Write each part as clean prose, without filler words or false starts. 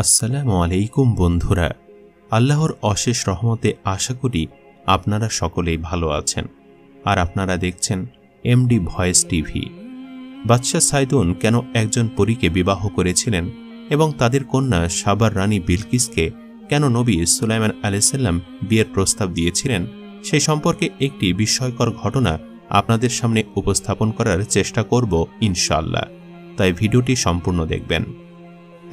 আসসালামু আলাইকুম বন্ধুরা, আল্লাহর অশেষ রহমতে আশা করি আপনারা সকলেই ভালো আছেন। আর আপনারা দেখছেন এমডি ভয়েস টিভি। বাদশাহ সাইদুন কেন একজন পরীকে বিবাহ করেছিলেন এবং তাদের কন্যা সাবার রানী বিলকিসকে কেন নবী সুলাইমান আলাইহিস সালাম বিয়ের প্রস্তাব দিয়েছিলেন, সেই সম্পর্কে একটি বিস্ময়কর ঘটনা আপনাদের সামনে উপস্থাপন করার চেষ্টা করব ইনশাআল্লাহ। তাই ভিডিওটি সম্পূর্ণ দেখবেন।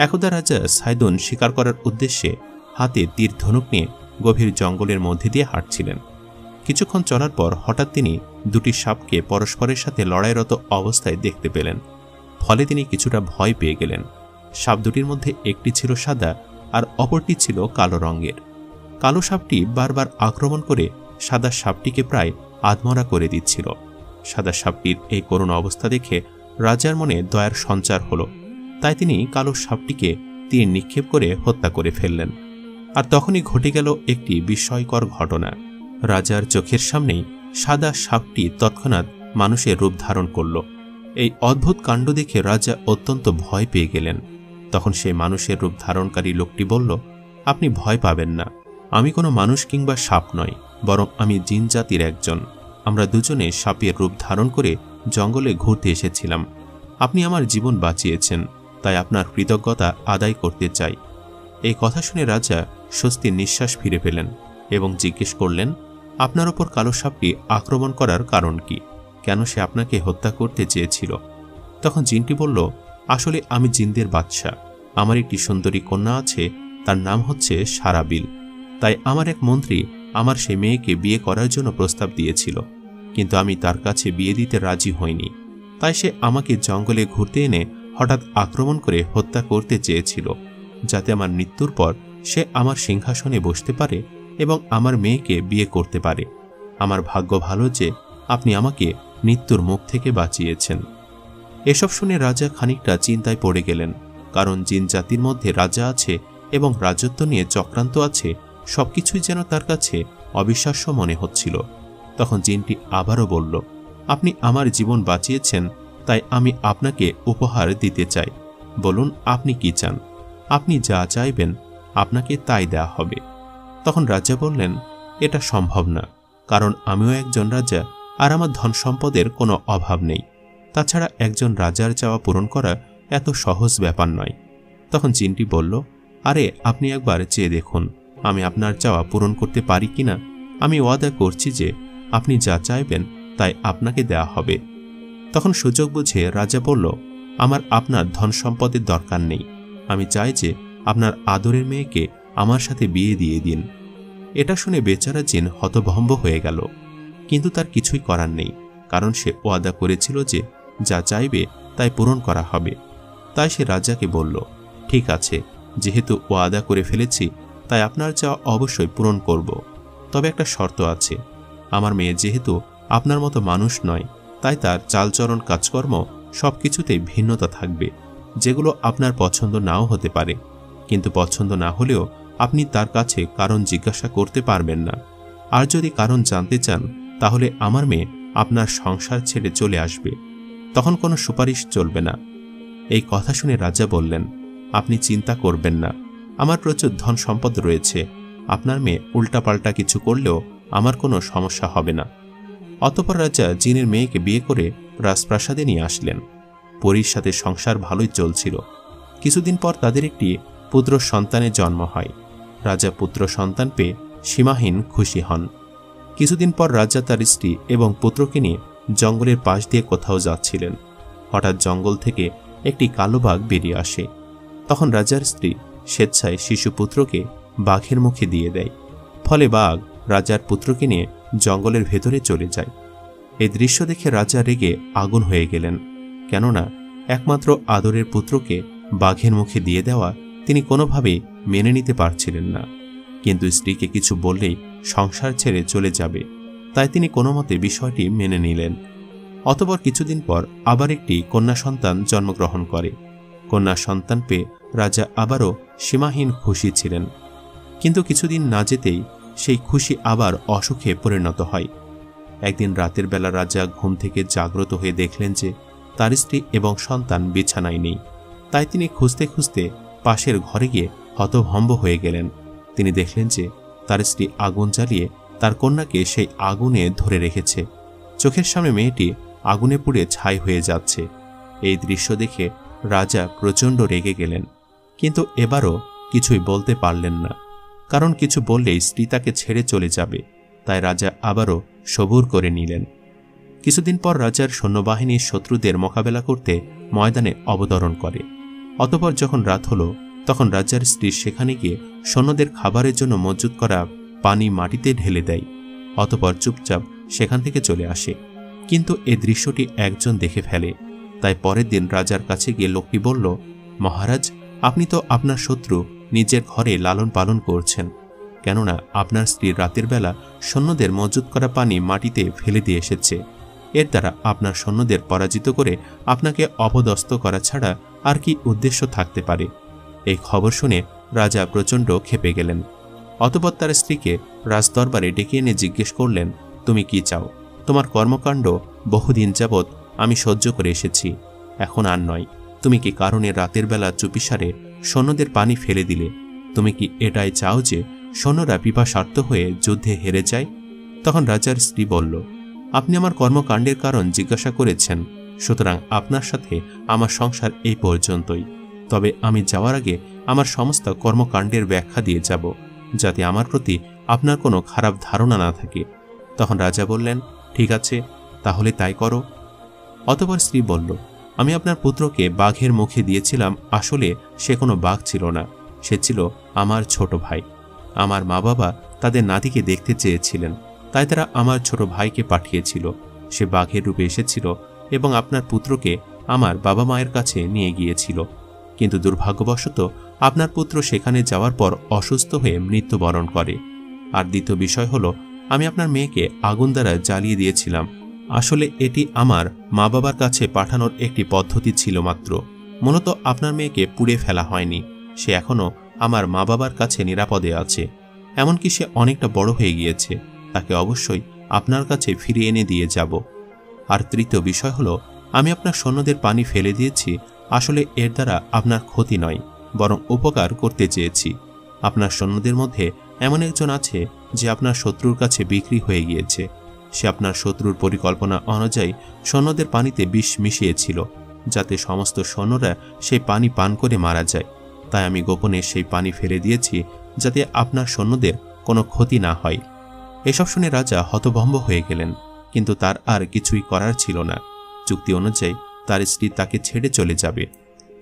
একদা রাজা সাইদুন শিকার করার উদ্দেশ্যে হাতে তীর ধনুক নিয়ে গভীর জঙ্গলের মধ্যে দিয়ে হাঁটছিলেন। কিছুক্ষণ চলার পর হঠাৎ তিনি দুটি সাপকে পরস্পরের সাথে লড়াইরত অবস্থায় দেখতে পেলেন। ফলে তিনি কিছুটা ভয় পেয়ে গেলেন। সাপ দুটির মধ্যে একটি ছিল সাদা আর অপরটি ছিল কালো রঙের। কালো সাপটি বারবার আক্রমণ করে সাদা সাপটিকে প্রায় আধমরা করে দিচ্ছিল। সাদা সাপটির এই করুণ অবস্থা দেখে রাজার মনে দয়ার সঞ্চার হল। তাই তিনি কালো সাপটিকে তীর নিক্ষেপ করে হত্যা করে ফেললেন। আর তখনই ঘটে গেল একটি বিস্ময়কর ঘটনা। রাজার চোখের সামনেই সাদা সাপটি তৎক্ষণাৎ মানুষের রূপ ধারণ করল। এই অদ্ভুত কাণ্ড দেখে রাজা অত্যন্ত ভয় পেয়ে গেলেন। তখন সেই মানুষের রূপ ধারণকারী লোকটি বলল, আপনি ভয় পাবেন না, আমি কোনো মানুষ কিংবা সাপ নয়, বরং আমি জিন জাতির একজন। আমরা দুজনে সাপের রূপ ধারণ করে জঙ্গলে ঘুরতে এসেছিলাম। আপনি আমার জীবন বাঁচিয়েছেন, তাই আপনার কৃতজ্ঞতা আদায় করতে চাই। এই কথা শুনে রাজা স্বস্তির নিঃশ্বাস ফিরে পেলেন এবং জিজ্ঞেস করলেন, আপনার ওপর কালো সাপটি আক্রমণ করার কারণ কি? কেন সে আপনাকে হত্যা করতে চেয়েছিল? তখন জিনটি বলল, আসলে আমি জিনদের বাদশা। আমার একটি সুন্দরী কন্যা আছে, তার নাম হচ্ছে সারাবিল। তাই আমার এক মন্ত্রী আমার সেই মেয়েকে বিয়ে করার জন্য প্রস্তাব দিয়েছিল, কিন্তু আমি তার কাছে বিয়ে দিতে রাজি হইনি। তাই সে আমাকে জঙ্গলে ঘুরতে এনে হঠাৎ আক্রমণ করে হত্যা করতে চেয়েছিল, যাতে আমার মৃত্যুর পর সে আমার সিংহাসনে বসতে পারে এবং আমার মেয়েকে বিয়ে করতে পারে। আমার ভাগ্য ভালো যে আপনি আমাকে মৃত্যুর মুখ থেকে বাঁচিয়েছেন। এসব শুনে রাজা খানিকটা চিন্তায় পড়ে গেলেন, কারণ জিন জাতির মধ্যে রাজা আছে এবং রাজত্ব নিয়ে চক্রান্ত আছে, সবকিছুই যেন তার কাছে অবিশ্বাস্য মনে হচ্ছিল। তখন জিনটি আবারও বলল, আপনি আমার জীবন বাঁচিয়েছেন, তাই আমি আপনাকে উপহার দিতে চাই। বলুন আপনি কি চান? আপনি যা চাইবেন আপনাকে তাই দেয়া হবে। তখন রাজা বললেন, এটা সম্ভব না, কারণ আমিও একজন রাজা আর আমার ধন সম্পদের কোনো অভাব নেই। তাছাড়া একজন রাজার চাওয়া পূরণ করা এত সহজ ব্যাপার নয়। তখন জিনটি বলল, আরে আপনি একবার চেয়ে দেখুন আমি আপনার চাওয়া পূরণ করতে পারি কিনা। আমি ওয়াদা করছি যে আপনি যা চাইবেন তাই আপনাকে দেয়া হবে। তখন সুযোগ বুঝে রাজা বলল, আমার আপনার ধন সম্পদের দরকার নেই, আমি চাই যে আপনার আদরের মেয়েকে আমার সাথে বিয়ে দিয়ে দিন। এটা শুনে বেচারা জিন হতভম্ব হয়ে গেল, কিন্তু তার কিছুই করার নেই, কারণ সে ওয়াদা করেছিল যে যা চাইবে তাই পূরণ করা হবে। তাই সে রাজাকে বলল, ঠিক আছে, যেহেতু ওয়াদা করে ফেলেছি তাই আপনার চাওয়া অবশ্যই পূরণ করব। তবে একটা শর্ত আছে, আমার মেয়ে যেহেতু আপনার মতো মানুষ নয়, তাই তার চালচরণ কাজকর্ম সবকিছুতেই ভিন্নতা থাকবে, যেগুলো আপনার পছন্দ নাও হতে পারে। কিন্তু পছন্দ না হলেও আপনি তার কাছে কারণ জিজ্ঞাসা করতে পারবেন না। আর যদি কারণ জানতে চান তাহলে আমার মেয়ে আপনার সংসার ছেড়ে চলে আসবে, তখন কোনো সুপারিশ চলবে না। এই কথা শুনে রাজা বললেন, আপনি চিন্তা করবেন না, আমার প্রচুর ধন সম্পদ রয়েছে, আপনার মেয়ে উল্টাপাল্টা কিছু করলেও আমার কোনো সমস্যা হবে না। অতঃপর রাজা জিনের মেয়েকে বিয়ে করে রাজপ্রাসাদে নিয়ে আসলেন। পরীর সাথে সংসার ভালোই চলছিল। কিছুদিন পর তাদের একটি পুত্র সন্তানের জন্ম হয়। রাজা পুত্র সন্তান পেয়ে সীমাহীন খুশি হন। কিছুদিন পর রাজা তার স্ত্রী এবং পুত্রকে নিয়ে জঙ্গলের পাশ দিয়ে কোথাও যাচ্ছিলেন। হঠাৎ জঙ্গল থেকে একটি কালো বাঘ বেরিয়ে আসে। তখন রাজার স্ত্রী স্বেচ্ছায় শিশুপুত্রকে বাঘের মুখে দিয়ে দেয়। ফলে বাঘ রাজার পুত্রকে নিয়ে জঙ্গলের ভেতরে চলে যায়। এই দৃশ্য দেখে রাজা রেগে আগুন হয়ে গেলেন, কেননা একমাত্র আদরের পুত্রকে বাঘের মুখে দিয়ে দেওয়া তিনি কোনোভাবেই মেনে নিতে পারছিলেন না। কিন্তু স্ত্রীকে কিছু বললেই সংসার ছেড়ে চলে যাবে, তাই তিনি কোনোমতে বিষয়টি মেনে নিলেন। অতঃপর কিছুদিন পর আবার একটি কন্যা সন্তান জন্মগ্রহণ করে। কন্যা সন্তান পেয়ে রাজা আবারও সীমাহীন খুশি ছিলেন। কিন্তু কিছুদিন না যেতেই সেই খুশি আবার অসুখে পরিণত হয়। একদিন রাতের বেলা রাজা ঘুম থেকে জাগ্রত হয়ে দেখলেন যে তার স্ত্রী এবং সন্তান বিছানায় নেই। তাই তিনি খুঁজতে খুঁজতে পাশের ঘরে গিয়ে হতভম্ব হয়ে গেলেন। তিনি দেখলেন যে তার স্ত্রী আগুন জ্বালিয়ে তার কন্যাকে সেই আগুনে ধরে রেখেছে। চোখের সামনে মেয়েটি আগুনে পুড়ে ছাই হয়ে যাচ্ছে। এই দৃশ্য দেখে রাজা প্রচণ্ড রেগে গেলেন, কিন্তু এবারও কিছুই বলতে পারলেন না, কারণ কিছু বললেই স্ত্রী তাকে ছেড়ে চলে যাবে। তাই রাজা আবারও সবুর করে নিলেন। কিছুদিন পর রাজার সৈন্যবাহিনী শত্রুদের মোকাবেলা করতে ময়দানে অবতরণ করে। অতঃপর যখন রাত হলো, তখন রাজার স্ত্রী সেখানে গিয়ে সৈন্যদের খাবারের জন্য মজুত করা পানি মাটিতে ঢেলে দেয়। অতঃপর চুপচাপ সেখান থেকে চলে আসে। কিন্তু এ দৃশ্যটি একজন দেখে ফেলে। তাই পরের দিন রাজার কাছে গিয়ে লোকটি বলল, মহারাজ, আপনি তো আপনার শত্রু নিজের ঘরে লালন পালন করছেন, কেননা আপনার স্ত্রী রাতের বেলা সৈন্যদের মজুত করা পানি মাটিতে ফেলে দিয়ে এসেছে। এর দ্বারা আপনার সৈন্যদের পরাজিত করে আপনাকে অপদস্থ করা ছাড়া আর কি উদ্দেশ্য থাকতে পারে? এই খবর শুনে রাজা প্রচণ্ড ক্ষেপে গেলেন। অতঃপর তার স্ত্রীকে রাজদরবারে ডেকে এনে জিজ্ঞেস করলেন, তুমি কি চাও? তোমার কর্মকাণ্ড বহুদিন যাবৎ আমি সহ্য করে এসেছি, এখন আর নয়। তুমি কি কারণে রাতের বেলা চুপিসারে সৈন্যদের পানি ফেলে দিলে? তুমি কি এটাই চাও যে সৈন্যরা পিপাসার্ত হয়ে যুদ্ধে হেরে যায়? তখন রাজার স্ত্রী বলল, আপনি আমার কর্মকাণ্ডের কারণ জিজ্ঞাসা করেছেন, সুতরাং আপনার সাথে আমার সংসার এই পর্যন্তই। তবে আমি যাওয়ার আগে আমার সমস্ত কর্মকাণ্ডের ব্যাখ্যা দিয়ে যাব, যাতে আমার প্রতি আপনার কোনো খারাপ ধারণা না থাকে। তখন রাজা বললেন, ঠিক আছে, তাহলে তাই করো। অতঃপর স্ত্রী বলল, আমি আপনার পুত্রকে বাঘের মুখে দিয়েছিলাম, আসলে সে কোনো বাঘ ছিল না, সে ছিল আমার ছোট ভাই। আমার মা বাবা তাদের নাতিকে দেখতে চেয়েছিলেন, তাই তারা আমার ছোট ভাইকে পাঠিয়েছিল। সে বাঘের রূপে এসেছিল এবং আপনার পুত্রকে আমার বাবা মায়ের কাছে নিয়ে গিয়েছিল। কিন্তু দুর্ভাগ্যবশত আপনার পুত্র সেখানে যাওয়ার পর অসুস্থ হয়ে মৃত্যুবরণ করে। আর দ্বিতীয় বিষয় হলো, আমি আপনার মেয়েকে আগুন দ্বারা জ্বালিয়ে দিয়েছিলাম। আসলে এটি আমার মা বাবার কাছে পাঠানোর একটি পদ্ধতি ছিল মাত্র। মূলত আপনার মেয়েকে পুড়ে ফেলা হয়নি, সে এখনও আমার মা বাবার কাছে নিরাপদে আছে। এমনকি সে অনেকটা বড় হয়ে গিয়েছে, তাকে অবশ্যই আপনার কাছে ফিরিয়ে এনে দিয়ে যাব। আর তৃতীয় বিষয় হলো, আমি আপনার সৈন্যদের পানি ফেলে দিয়েছি, আসলে এর দ্বারা আপনার ক্ষতি নয়, বরং উপকার করতে চেয়েছি। আপনার সৈন্যদের মধ্যে এমন একজন আছে যে আপনার শত্রুর কাছে বিক্রি হয়ে গিয়েছে। সে আপনার শত্রুর পরিকল্পনা অনুযায়ী সৈন্যদের পানিতে বিষ মিশিয়েছিল, যাতে সমস্ত সৈন্যরা সেই পানি পান করে মারা যায়। তাই আমি গোপনে সেই পানি ফেলে দিয়েছি, যাতে আপনার সৈন্যদের কোনো ক্ষতি না হয়। এসব শুনে রাজা হতভম্ব হয়ে গেলেন, কিন্তু তার আর কিছুই করার ছিল না। চুক্তি অনুযায়ী তার স্ত্রী তাকে ছেড়ে চলে যাবে।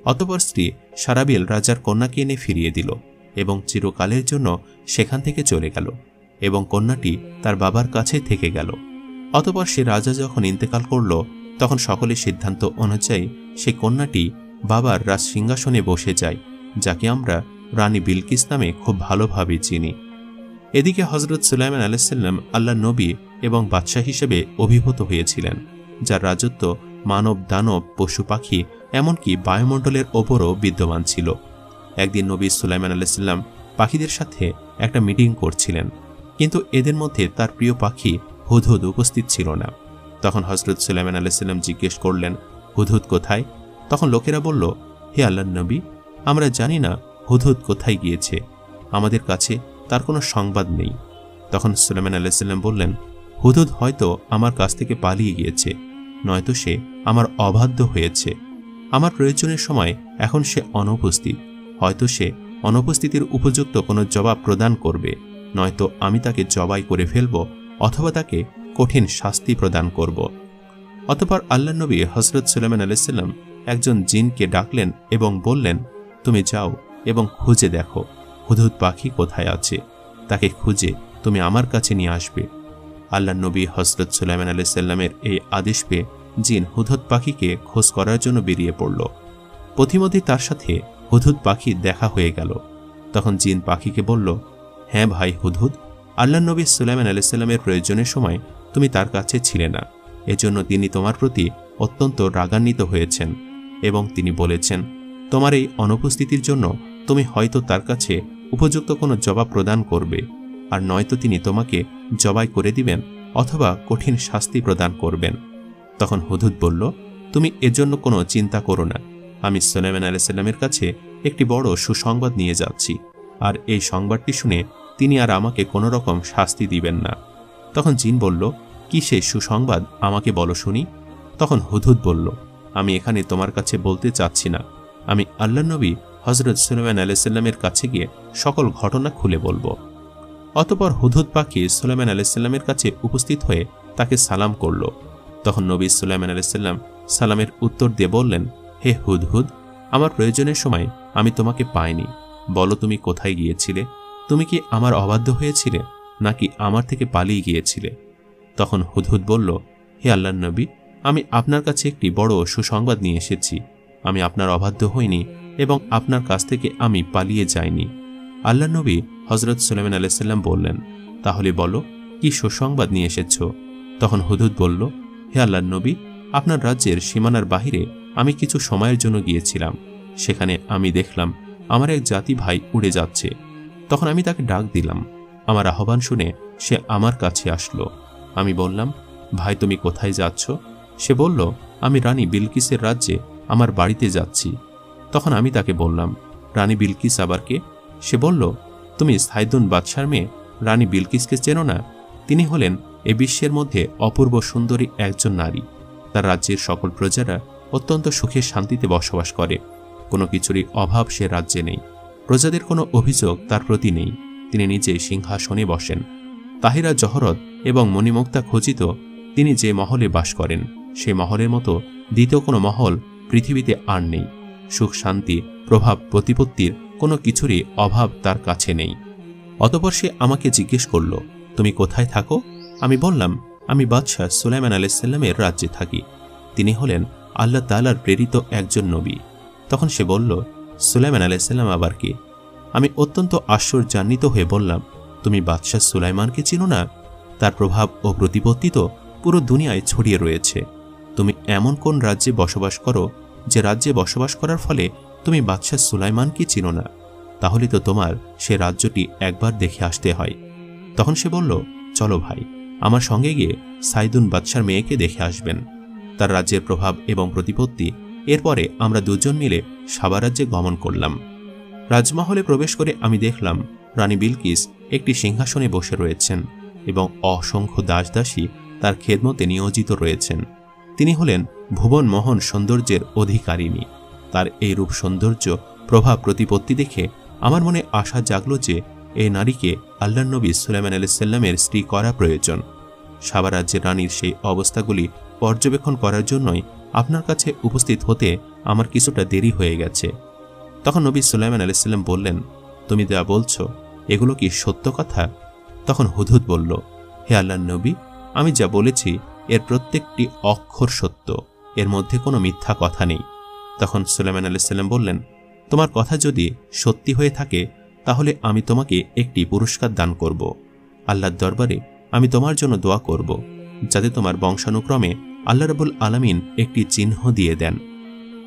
অতঃপর স্ত্রী সারাবিল রাজার কন্যাকে এনে ফিরিয়ে দিল এবং চিরকালের জন্য সেখান থেকে চলে গেল, এবং কন্যাটি তার বাবার কাছে থেকে গেল। অতঃপর সে রাজা যখন ইন্তেকাল করল, তখন সকলের সিদ্ধান্ত অনুযায়ী সে কন্যাটি বাবার রাজ সিংহাসনে বসে যায়, যাকে আমরা রানী বিলকিস নামে খুব ভালোভাবে চিনি। এদিকে হজরত সুলাইমান আলাইহিস সালাম আল্লাহ নবী এবং বাদশাহ হিসেবে অভিভূত হয়েছিলেন, যার রাজত্ব মানব, দানব, পশু পাখি এমনকি বায়ুমণ্ডলের ওপরও বিদ্যমান ছিল। একদিন নবী সুলাইমান আলাইহিস সালাম পাখিদের সাথে একটা মিটিং করছিলেন, কিন্তু এদের মধ্যে তার প্রিয় পাখি হুদহুদ উপস্থিত ছিল না। তখন হজরত সুলাইমান আলাইহিস সালাম জিজ্ঞেস করলেন, হুদহুদ কোথায়? তখন লোকেরা বলল, হে আল্লাহর নবী, আমরা জানি না হুদহুদ কোথায় গিয়েছে, আমাদের কাছে তার কোনো সংবাদ নেই। তখন সুলাইমান আলাইহিস সালাম বললেন, হুদহুদ হয়তো আমার কাছ থেকে পালিয়ে গিয়েছে, নয়তো সে আমার অবাধ্য হয়েছে। আমার প্রয়োজনের সময় এখন সে অনুপস্থিত, হয়তো সে অনুপস্থিতির উপযুক্ত কোনো জবাব প্রদান করবে, নয়তো আমি তাকে জবাই করে ফেলব অথবা তাকে কঠিন শাস্তি প্রদান করব। অতঃপর আল্লাহ নবী হজরত সুলাইমান আলাইহিস সালাম একজন জিনকে ডাকলেন এবং বললেন, তুমি যাও এবং খুঁজে দেখো হুদহুদ পাখি কোথায় আছে, তাকে খুঁজে তুমি আমার কাছে নিয়ে আসবে। আল্লাহ নবী হজরত সুলাইমান আলাইহিস সালামের এই আদেশ পেয়ে জিন হুদহুদ পাখিকে খোঁজ করার জন্য বেরিয়ে পড়ল। পথিমধ্যে তার সাথে হুদহুদ পাখি দেখা হয়ে গেল। তখন জিন পাখিকে বলল, হ্যাঁ ভাই হুদহুদ, আল্লাহ নবী সুলাইমান আলাইহিস সালামের প্রয়োজনের সময় তুমি তার কাছে ছিলে না, এজন্য তিনি তোমার প্রতি অত্যন্ত রাগান্বিত হয়েছেন এবং তিনি বলেছেন, তোমার এই অনুপস্থিতির জন্য তুমি হয়তো তার কাছে উপযুক্ত কোনো জবাব প্রদান করবে, আর নয়তো তিনি তোমাকে জবাই করে দিবেন অথবা কঠিন শাস্তি প্রদান করবেন। তখন হুদহুদ বলল, তুমি এর জন্য কোনো চিন্তা করো না, আমি সুলাইমান আলাইহিস সালামের কাছে একটি বড় সুসংবাদ নিয়ে যাচ্ছি, আর এই সংবাদটি শুনে তিনি আর আমাকে কোনো রকম শাস্তি দিবেন না। তখন জিন বলল, কি সেই সুসংবাদ, আমাকে বলো শুনি। তখন হুদহুদ বলল, আমি এখানে তোমার কাছে বলতে চাচ্ছি না, আমি আল্লাহর নবী হযরত সুলাইমান আলাইহিস সালামের কাছে গিয়ে সকল ঘটনা খুলে বলবো। অতঃপর হুদহুদ পাখি সুলাইমান আলাইহিস সালামের কাছে উপস্থিত হয়ে তাকে সালাম করল। তখন নবী সুলাইমান আলাইহিস সালাম সালামের উত্তর দিয়ে বললেন, হে হুদহুদ, আমার প্রয়োজনের সময় আমি তোমাকে পাইনি, বলো তুমি কোথায় গিয়েছিলে? তুমি কি আমার অবাধ্য হয়েছিলে, নাকি আমার থেকে পালিয়ে গিয়েছিলে? তখন হুদহুদ বলল, হে আল্লাহর নবী, আমি আপনার কাছে একটি বড় সুসংবাদ নিয়ে এসেছি। আমি আপনার অবাধ্য হইনি এবং আপনার কাছ থেকে আমি পালিয়ে যাইনি। আল্লাহর নবী হযরত সুলাইমান আলাইহিস সালাম বললেন, তাহলে বলো, কি সুসংবাদ নিয়ে এসেছ? তখন হুদহুদ বলল, হে আল্লাহর নবী, আপনার রাজ্যের সীমানার বাহিরে আমি কিছু সময়ের জন্য গিয়েছিলাম। সেখানে আমি দেখলাম আমার এক জাতি ভাই উড়ে যাচ্ছে। তখন আমি তাকে ডাক দিলাম। আমার আহ্বান শুনে সে আমার কাছে আসলো। আমি বললাম, ভাই তুমি কোথায় যাচ্ছ? সে বলল, আমি রানী বিলকিসের রাজ্যে আমার বাড়িতে যাচ্ছি। তখন আমি তাকে বললাম, রানী বিলকিস আবার কে? সে বলল, তুমি সাইদুন বাদশার মেয়ে রানী বিলকিসকে চেনো না? তিনি হলেন এ বিশ্বের মধ্যে অপূর্ব সুন্দরী একজন নারী। তার রাজ্যের সকল প্রজারা অত্যন্ত সুখে শান্তিতে বসবাস করে। কোনো কিছুরই অভাব সে রাজ্যে নেই। প্রজাদের কোনো অভিযোগ তার প্রতি নেই। তিনি নিজে সিংহাসনে বসেন। তাহিরা জহরত এবং মণিমুক্তা খচিত তিনি যে মহলে বাস করেন, সেই মহলের মতো দ্বিতীয় কোনো মহল পৃথিবীতে আর নেই। সুখ শান্তি প্রভাব প্রতিপত্তির কোনো কিছুরই অভাব তার কাছে নেই। অতঃপর সে আমাকে জিজ্ঞেস করল, তুমি কোথায় থাকো? আমি বললাম, আমি বাদশাহ সুলাইমান আলাইহিস সালামের রাজ্যে থাকি। তিনি হলেন আল্লাহ তাআলার প্রেরিত একজন নবী। তখন সে বলল, সুলাইমান আলাইহিস সালাম আবার কে? আমি অত্যন্ত আশ্চর্যান্বিত হয়ে বললাম, তুমি বাদশাহ সুলাইমানকে চিনো না? তার প্রভাব ও প্রতিপত্তি তো পুরো দুনিয়ায় ছড়িয়ে রয়েছে। তুমি এমন কোন রাজ্যে বসবাস করো যে রাজ্যে বসবাস করার ফলে তুমি বাদশাহ সুলাইমানকে চিনো না? তাহলে তো তোমার সে রাজ্যটি একবার দেখে আসতে হয়। তখন সে বলল, চলো ভাই, আমার সঙ্গে গিয়ে সাইদুন বাদশার মেয়েকে দেখে আসবেন, তার রাজ্যের প্রভাব এবং প্রতিপত্তি। এরপরে আমরা দুজন মিলে সাবা রাজ্যে গমন করলাম। রাজমহলে প্রবেশ করে আমি দেখলাম রানী বিলকিস একটি সিংহাসনে বসে রয়েছেন এবং অসংখ্য দাসদাসী তার খেদমতে নিয়োজিত রয়েছেন। তিনি হলেন ভুবন মোহন সৌন্দর্যের অধিকারিণী। তার এই রূপ সৌন্দর্য প্রভাব প্রতিপত্তি দেখে আমার মনে আশা জাগল যে এই নারীকে আল্লাহর নবী সুলাইমান আলাইহিস সালামের স্ত্রী করা প্রয়োজন। সাবা রাজ্যের রানীর সেই অবস্থাগুলি পর্যবেক্ষণ করার জন্যই আপনার কাছে উপস্থিত হতে আমার কিছুটা দেরি হয়ে গেছে। তখন নবী সুলাইমান আলাইহিস সালাম বললেন, তুমি যা বলছো এগুলো কি সত্য কথা? তখন হুদহুদ বলল, হে আল্লাহর নবী, আমি যা বলেছি এর প্রত্যেকটি অক্ষর সত্য, এর মধ্যে কোনো মিথ্যা কথা নেই। তখন সুলাইমান আলাইহিস সালাম বললেন, তোমার কথা যদি সত্যি হয়ে থাকে তাহলে আমি তোমাকে একটি পুরস্কার দান করব। আল্লাহর দরবারে আমি তোমার জন্য দোয়া করব যাতে তোমার বংশানুক্রমে আল্লাহ রাব্বুল আলামিন একটি চিহ্ন দিয়ে দেন।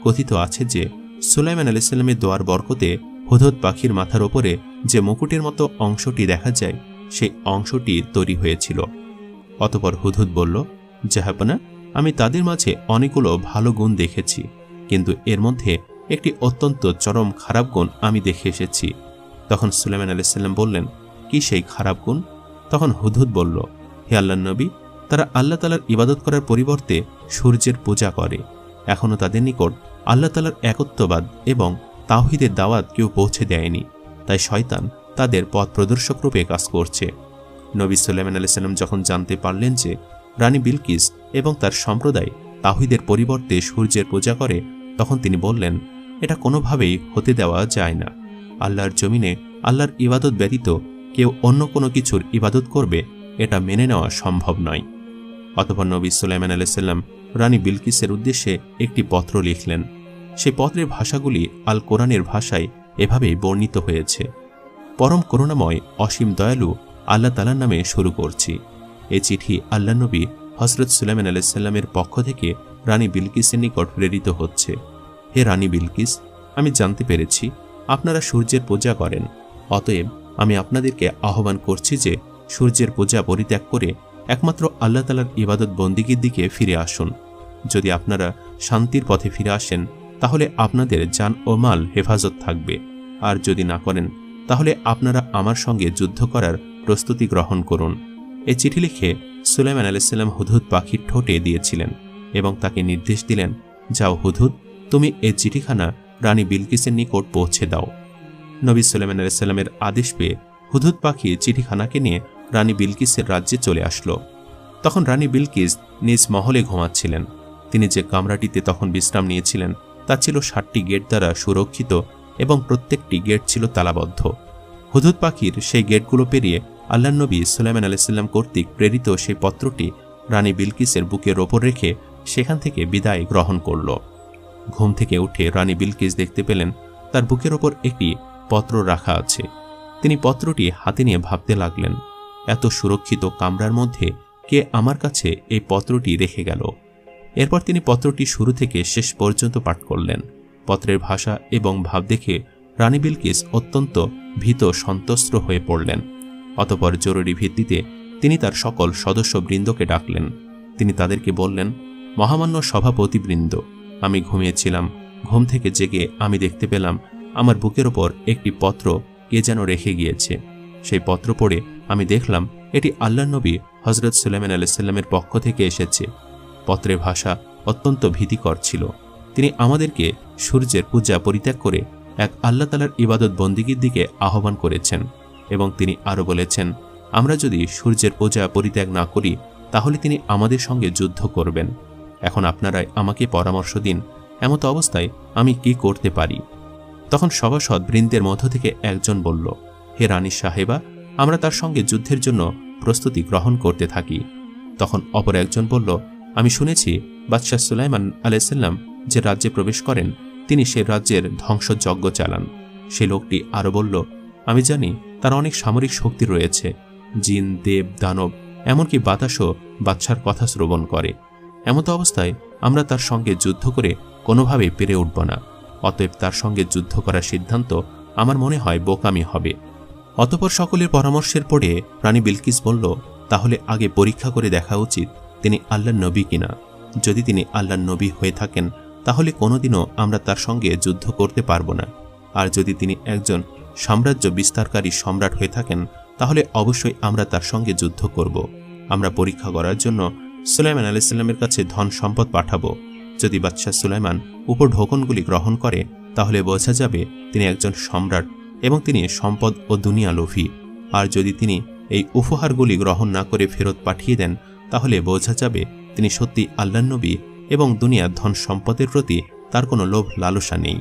কথিত আছে যে সুলাইমান আলাইহিস সালামের দোয়ার বরকতে হুদহুদ পাখির মাথার ওপরে যে মুকুটের মতো অংশটি দেখা যায় সেই অংশটি তৈরি হয়েছিল। অতঃপর হুদহুদ বলল, জাহাপনা, আমি তাদের মাঝে অনেকগুলো ভালো গুণ দেখেছি, কিন্তু এর মধ্যে একটি অত্যন্ত চরম খারাপ গুণ আমি দেখে এসেছি। তখন সুলাইমান আলাইহিস সালাম বললেন, কি সেই খারাপ গুণ? তখন হুদহুদ বলল, হে আল্লাহর নবী, তারা আল্লাহ তাআলার ইবাদত করার পরিবর্তে সূর্যের পূজা করে। এখনও তাদের নিকট আল্লাহ তাআলার একত্ববাদ এবং তাওহীদের দাওয়াত কেউ পৌঁছে দেয়নি, তাই শয়তান তাদের পথ প্রদর্শক রূপে কাজ করছে। নবী সুলাইমান আলাইহিস সালাম যখন জানতে পারলেন যে রানী বিলকিস এবং তার সম্প্রদায় তাওহীদের পরিবর্তে সূর্যের পূজা করে, তখন তিনি বললেন, এটা কোনোভাবেই হতে দেওয়া যায় না। আল্লাহর জমিনে আল্লাহর ইবাদত ব্যতীত কেউ অন্য কোনো কিছুর ইবাদত করবে, এটা মেনে নেওয়া সম্ভব নয়। অতঃপর নবী সুলাইমান আলাইহিস সালাম রানী বিলকিসের উদ্দেশ্যে একটি পত্র লিখলেন। সেই পত্রের ভাষাগুলি আল কোরআনের ভাষায় এভাবেই বর্ণিত হয়েছে। পরম করুণাময় অসীম দয়ালু আল্লাহ তাআলার নামে শুরু করছি। এই চিঠি আল্লাহর নবী হযরত সুলাইমান আলাইহিস সালামের পক্ষ থেকে রানী বিলকিসের নিকট প্রেরিত হচ্ছে। হে রানী বিলকিস, আমি জানতে পেরেছি আপনারা সূর্যের পূজা করেন। অতএব আমি আপনাদেরকে আহ্বান করছি যে সূর্যের পূজা পরিত্যাগ করে একমাত্র আল্লাহ তাআলার ইবাদত বন্দিগির দিকে ফিরে আসুন। যদি আপনারা শান্তির পথে ফিরে আসেন তাহলে আপনাদের জান ও মাল হেফাজত থাকবে, আর যদি না করেন তাহলে আপনারা আমার সঙ্গে যুদ্ধ করার প্রস্তুতি গ্রহণ করুন। এই চিঠি লিখে সুলাইমান আলাইহিস সালাম হুদহুদ পাখির ঠোঁটে দিয়েছিলেন এবং তাকে নির্দেশ দিলেন, যাও হুদহুদ, তুমি এই চিঠিখানা রানী বিলকিসের নিকট পৌঁছে দাও। নবী সুলাইমান আলাইহিস সালামের আদেশ পেয়ে হুদহুদ পাখি চিঠিখানাকে নিয়ে রানী বিলকিসের রাজ্যে চলে আসলো। তখন রানী বিলকিস নিজ মহলে ঘুমাচ্ছিলেন। তিনি যে কামরাটিতে তখন বিশ্রাম নিয়েছিলেন তা ছিল 7টি গেট দ্বারা সুরক্ষিত এবং প্রত্যেকটি গেট ছিল তালাবদ্ধ। হুদহুদ পাখির সেই গেটগুলো পেরিয়ে আল্লাহর নবী সুলাইমান আলাইহিস সালাম কর্তৃক প্রেরিত সেই পত্রটি রানী বিলকিসের বুকের ওপর রেখে সেখান থেকে বিদায় গ্রহণ করল। ঘুম থেকে উঠে রানী বিলকিস দেখতে পেলেন তার বুকের ওপর একটি পত্র রাখা আছে। তিনি পত্রটি হাতে নিয়ে ভাবতে লাগলেন, এত সুরক্ষিত কামরার মধ্যে কে আমার কাছে এই পত্রটি রেখে গেল। এরপর তিনি পত্রটি শুরু থেকে শেষ পর্যন্ত পাঠ করলেন। পত্রের ভাষা এবং ভাব দেখে রানী বিলকিস অত্যন্ত ভীত সন্ত্রস্ত হয়ে পড়লেন। অতঃপর জরুরি ভিত্তিতে তিনি তার সকল সদস্যবৃন্দকে ডাকলেন। তিনি তাদেরকে বললেন, মহামান্য সভাপতিবৃন্দ, আমি ঘুমিয়েছিলাম। ঘুম থেকে জেগে আমি দেখতে পেলাম আমার বুকের ওপর একটি পত্র কে যেন রেখে গিয়েছে। সেই পত্র পড়ে আমি দেখলাম এটি আল্লাহর নবী হযরত সুলাইমান আলাইহিস সালামের পক্ষ থেকে এসেছে। পত্রের ভাষা অত্যন্ত ভীতিকর ছিল। তিনি আমাদেরকে সূর্যের পূজা পরিত্যাগ করে এক আল্লাহ তাআলার ইবাদত বন্দেগীর দিকে আহ্বান করেছেন এবং তিনি আরও বলেছেন, আমরা যদি সূর্যের পূজা পরিত্যাগ না করি তাহলে তিনি আমাদের সঙ্গে যুদ্ধ করবেন। এখন আপনারাই আমাকে পরামর্শ দিন, এমত অবস্থায় আমি কি করতে পারি? তখন সভাসদ বৃন্দের মধ্য থেকে একজন বলল, হে রানী সাহেবা, আমরা তার সঙ্গে যুদ্ধের জন্য প্রস্তুতি গ্রহণ করতে থাকি। তখন অপর একজন বলল, আমি শুনেছি বাদশাহ সুলাইমান আলাইহিস সালাম যে রাজ্যে প্রবেশ করেন তিনি সে রাজ্যের ধ্বংসযজ্ঞ চালান। সে লোকটি আরও বলল, আমি জানি তার অনেক সামরিক শক্তি রয়েছে। জিন, দেব, দানব, এমনকি বাতাসও বাদশার কথা শ্রবণ করে। এমত অবস্থায় আমরা তার সঙ্গে যুদ্ধ করে কোনোভাবেই পেরে উঠব না। অতএব তার সঙ্গে যুদ্ধ করার সিদ্ধান্ত আমার মনে হয় বোকামি হবে। অতঃপর সকলের পরামর্শের পরে রানী বিলকিস বলল, তাহলে আগে পরীক্ষা করে দেখা উচিত তিনি আল্লাহর নবী কিনা। যদি তিনি আল্লাহর নবী হয়ে থাকেন তাহলে কোনোদিনও আমরা তার সঙ্গে যুদ্ধ করতে পারব না। আর যদি তিনি একজন সাম্রাজ্য বিস্তারকারী সম্রাট হয়ে থাকেন তাহলে অবশ্যই আমরা তার সঙ্গে যুদ্ধ করব। আমরা পরীক্ষা করার জন্য সুলাইমান আলাইহিস সালামের কাছে ধন সম্পদ পাঠাবো। যদি বাদশাহ সুলাইমান উপঢৌকনগুলি গ্রহণ করে তাহলে বোঝা যাবে তিনি একজন সম্রাট এবং তিনি সম্পদ ও দুনিয়া লোভী। আর যদি তিনি এই উপহারগুলি গ্রহণ না করে ফেরত পাঠিয়ে দেন তাহলে বোঝা যাবে তিনি সত্যি আল্লাহর নবী এবং দুনিয়ার ধন সম্পদের প্রতি তার কোনো লোভ লালসা নেই।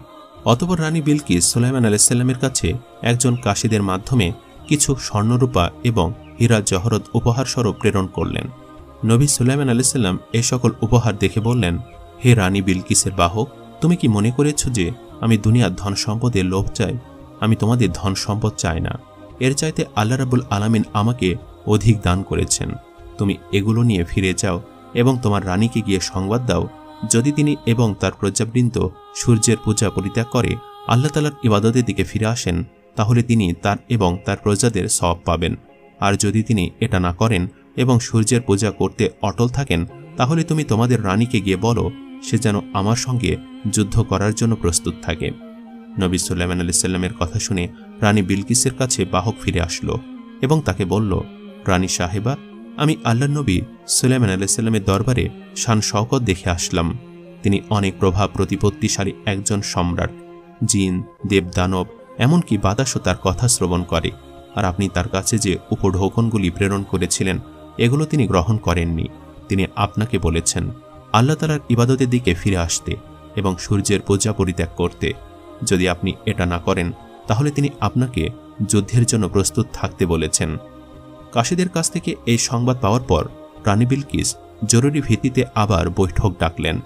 অতঃপর রানী বিলকিস সুলাইমান আলাইহিস সালামের কাছে একজন কাশীদের মাধ্যমে কিছু স্বর্ণরূপা এবং হীরা জহরত উপহার স্বরূপ প্রেরণ করলেন। নবী সুলাইমান আলাইহিস সালাম এই সকল উপহার দেখে বললেন, হে রানী বিলকিসের বাহক, তুমি কি মনে করেছ যে আমি দুনিয়ার ধন সম্পদের লোভ চাই? আমি তোমাদের ধন সম্পদ চাই না। এর চাইতে আল্লাহ রাব্বুল আলামিন আমাকে অধিক দান করেছেন। তুমি এগুলো নিয়ে ফিরে যাও এবং তোমার রানীকে গিয়ে সংবাদ দাও, যদি তিনি এবং তার প্রজাবৃন্দ সূর্যের পূজা পরিত্যাগ করে আল্লাহ তাআলার ইবাদতের দিকে ফিরে আসেন তাহলে তিনি তার এবং তার প্রজাদের সওয়াব পাবেন। আর যদি তিনি এটা না করেন এবং সূর্যের পূজা করতে অটল থাকেন তাহলে তুমি তোমাদের রানীকে গিয়ে বলো সে যেন আমার সঙ্গে যুদ্ধ করার জন্য প্রস্তুত থাকে। নবী সুলাইমান আলাইহিস সালামের কথা শুনে রানী বিলকিসের কাছে বাহক ফিরে আসলো এবং তাকে বলল, রানী সাহেবা, আমি আল্লাহর নবী সুলাইমান আলাইহিস সালামের দরবারে শান শওকত দেখে আসলাম। তিনি অনেক প্রভাব প্রতিপত্তিশালী একজন সম্রাট। জিন, দেব, দানব, এমনকি বাতাসও তার কথা শ্রবণ করে। আর আপনি তার কাছে যে উপঢৌকনগুলি প্রেরণ করেছিলেন এগুলো তিনি গ্রহণ করেননি। তিনি আপনাকে বলেছেন আল্লাহ তাআলার ইবাদতের দিকে ফিরে আসতে এবং সূর্যের পূজা পরিত্যাগ করতে। যদি আপনি এটা না করেন তাহলে তিনি আপনাকে যুদ্ধের জন্য প্রস্তুত থাকতে বলেছেন। কাশীদের কাছ থেকে এই সংবাদ পাওয়ার পর রানী বিলকিস জরুরি ভিত্তিতে আবার বৈঠক ডাকলেন।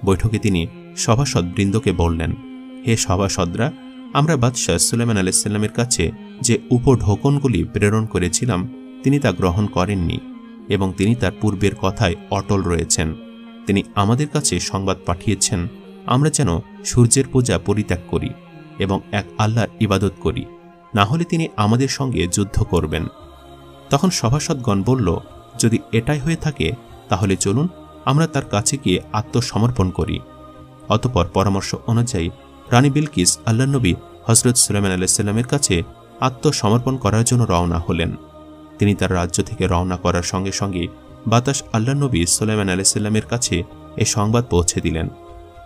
বৈঠকে তিনি সভাসদ বৃন্দকে বললেন, হে সভাসদরা, আমরা বাদশাহ সুলাইমান আলাইহিস সালামের কাছে যে উপঢৌকনগুলি প্রেরণ করেছিলাম তিনি তা গ্রহণ করেননি এবং তিনি তার পূর্বের কথায় অটল রয়েছেন। তিনি আমাদের কাছে সংবাদ পাঠিয়েছেন আমরা যেন সূর্যের পূজা পরিত্যাগ করি এবং এক আল্লাহর ইবাদত করি, না হলে তিনি আমাদের সঙ্গে যুদ্ধ করবেন। তখন সভাসদগণ বলল, যদি এটাই হয়ে থাকে তাহলে চলুন আমরা তার কাছে গিয়ে আত্মসমর্পণ করি। অতঃপর পরামর্শ অনুযায়ী রানী বিলকিস আল্লাহ নবী হজরত সুলাইমান আলাইহিসসালামের কাছে আত্মসমর্পণ করার জন্য রওনা হলেন। তিনি তার রাজ্য থেকে রওনা করার সঙ্গে সঙ্গে বাতাস আল্লাহ নবী সুলাইমান আলাইহিসসালামের কাছে এই সংবাদ পৌঁছে দিলেন।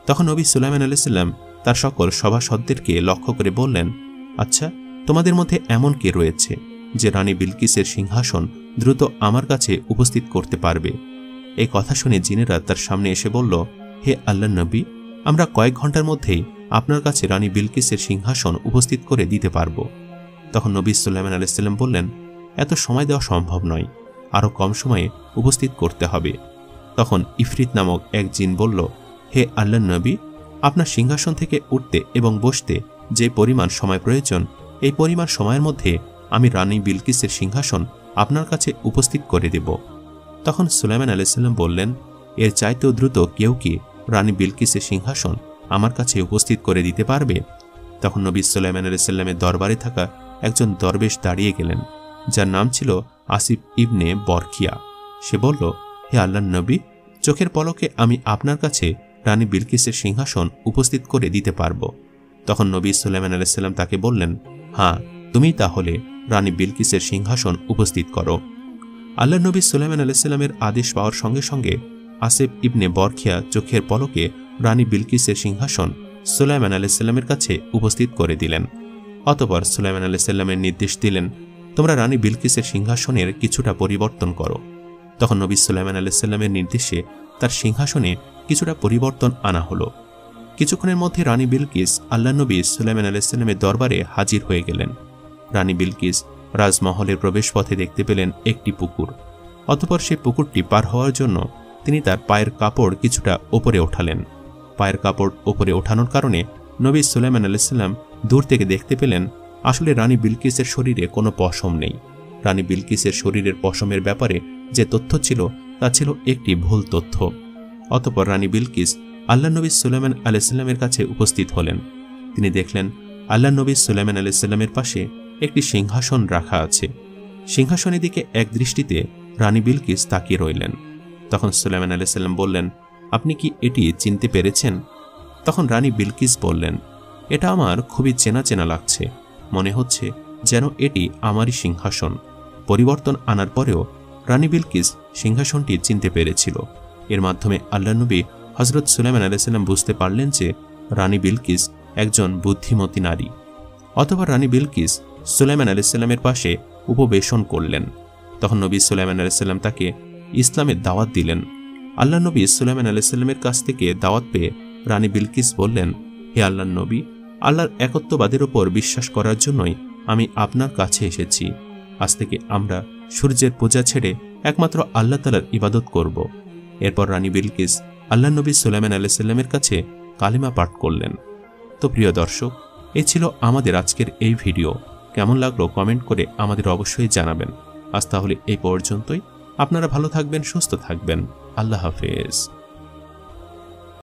তখন নবী সুলাইমান আলাইহিসসালাম তার সকল সভাসদদেরকে লক্ষ্য করে বললেন, আচ্ছা, তোমাদের মধ্যে এমন কে রয়েছে যে রানী বিলকিসের সিংহাসন দ্রুত আমার কাছে উপস্থিত করতে পারবে? এই কথা শুনে জিনেরা তার সামনে এসে বলল, হে আল্লাহ নবী, আমরা কয়েক ঘন্টার মধ্যেই আপনার কাছে রানী বিলকিসের সিংহাসন উপস্থিত করে দিতে পারব। তখন নবী সুলাইমান আলাইহিসসালাম বললেন, এত সময় দেওয়া সম্ভব নয়, আরও কম সময়ে উপস্থিত করতে হবে। তখন ইফরিত নামক এক জিন বলল, হে আল্লাহ নবী, আপনার সিংহাসন থেকে উঠতে এবং বসতে যে পরিমাণ সময় প্রয়োজন, এই পরিমাণ সময়ের মধ্যে আমি রানী বিলকিসের সিংহাসন আপনার কাছে উপস্থিত করে দেব। তখন সুলাইমান আলাইহিসসালাম বললেন, এর চাইতেও দ্রুত কেউ কি রানী বিলকিসের সিংহাসন আমার কাছে উপস্থিত করে দিতে পারবে? তখন নবী সুলাইমান আলাইহিসসালামের দরবারে থাকা একজন দরবেশ দাঁড়িয়ে গেলেন, যার নাম ছিল আসিফ ইবনে বরখিয়া। সে বলল, হে আল্লাহর নবী, চোখের পলকে আমি আপনার কাছে রানী বিলকিসের সিংহাসন উপস্থিত করে দিতে পারব। তখন নবী সুলাইমান আলাইহিসসালাম তাকে বললেন, হ্যাঁ, তুমি তাহলে রানী বিলকিসের সিংহাসন উপস্থিত করো। আল্লাহ নবী সুলাইমান আলাইহিসসালামের আদেশ পাওয়ার সঙ্গে সঙ্গে আসিফ ইবনে বরখিয়া চোখের পলকে রানী বিলকিসের সিংহাসন সুলাইমান আলাইহিসসালামের কাছে উপস্থিত করে দিলেন। অতঃপর সুলাইমান আলাইহিসসালামের নির্দেশ দিলেন, তোমরা রানী বিলকিসের সিংহাসনের কিছুটা পরিবর্তন করো। তখন নবী সুলাইমান আলাইহিসসালামের নির্দেশে তার সিংহাসনে কিছুটা পরিবর্তন আনা হলো। কিছুক্ষণের মধ্যে রানী বিলকিস আল্লাহ নবী সুলাইমান আলাইহিসসালামের দরবারে হাজির হয়ে গেলেন। রানী বিলকিস রাজমহলের প্রবেশপথে দেখতে পেলেন একটি পুকুর। অতঃপর সেই পুকুরটি পার হওয়ার জন্য তিনি তার পায়ের কাপড় কিছুটা ওপরে ওঠালেন। পায়ের কাপড় ওপরে ওঠানোর কারণে নবী সুলাইমান আলাইহিসসালাম দূর থেকে দেখতে পেলেন আসলে রানী বিলকিসের শরীরে কোনো পশম নেই। রানী বিলকিসের শরীরের পশমের ব্যাপারে যে তথ্য ছিল তা ছিল একটি ভুল তথ্য। অতঃপর রানী বিলকিস আল্লাহ নবী সুলাইমান আলাইহিসসালামের কাছে উপস্থিত হলেন। তিনি দেখলেন আল্লাহ নবী সুলাইমান আলাইহিসসালামের পাশে একটি সিংহাসন রাখা আছে। সিংহাসনের দিকে এক দৃষ্টিতে রানী বিলকিস তাকিয়ে রইলেন। তখন সুলাইমান আলাইহিসসালাম বললেন, আপনি কি এটি চিনতে পেরেছেন? তখন রানী বিলকিস বললেন, এটা আমার খুবই চেনা চেনা লাগছে, মনে হচ্ছে যেন এটি আমারই সিংহাসন। পরিবর্তন আনার পরেও রানী বিলকিস সিংহাসনটি চিনতে পেরেছিল। এর মাধ্যমে আল্লাহ নবী হজরত সুলাইমান আলাইহিসসালাম বুঝতে পারলেন যে রানী বিলকিস একজন বুদ্ধিমতী নারী। অতঃপর রানী বিলকিস সুলাইমান আলাইহিসসালামের পাশে উপবেশন করলেন। তখন নবী সুলাইমান আলাইহিসসালাম তাকে ইসলামের দাওয়াত দিলেন। আল্লাহ নবী সুলাইমান আলাইহিসসালামের কাছ থেকে দাওয়াত পেয়ে রানী বিলকিস বললেন, হে আল্লাহর নবী, আল্লাহর একত্ববাদের ওপর বিশ্বাস করার জন্যই আমি আপনার কাছে এসেছি। আজ থেকে আমরা সূর্যের পূজা ছেড়ে একমাত্র আল্লাহ তাআলার ইবাদত করব। এরপর রানী বিলকিস আল্লাহ নবী সুলাইমান আলাইহিসসালামের কাছে কালিমা পাঠ করলেন। তো প্রিয় দর্শক, এই ছিল আমাদের আজকের এই ভিডিও। কেমন লাগলো কমেন্ট করে আমাদের অবশ্যই জানাবেন। আজ তাহলে এই পর্যন্তই। আপনারা ভালো থাকবেন, সুস্থ থাকবেন। আল্লাহ হাফেজ।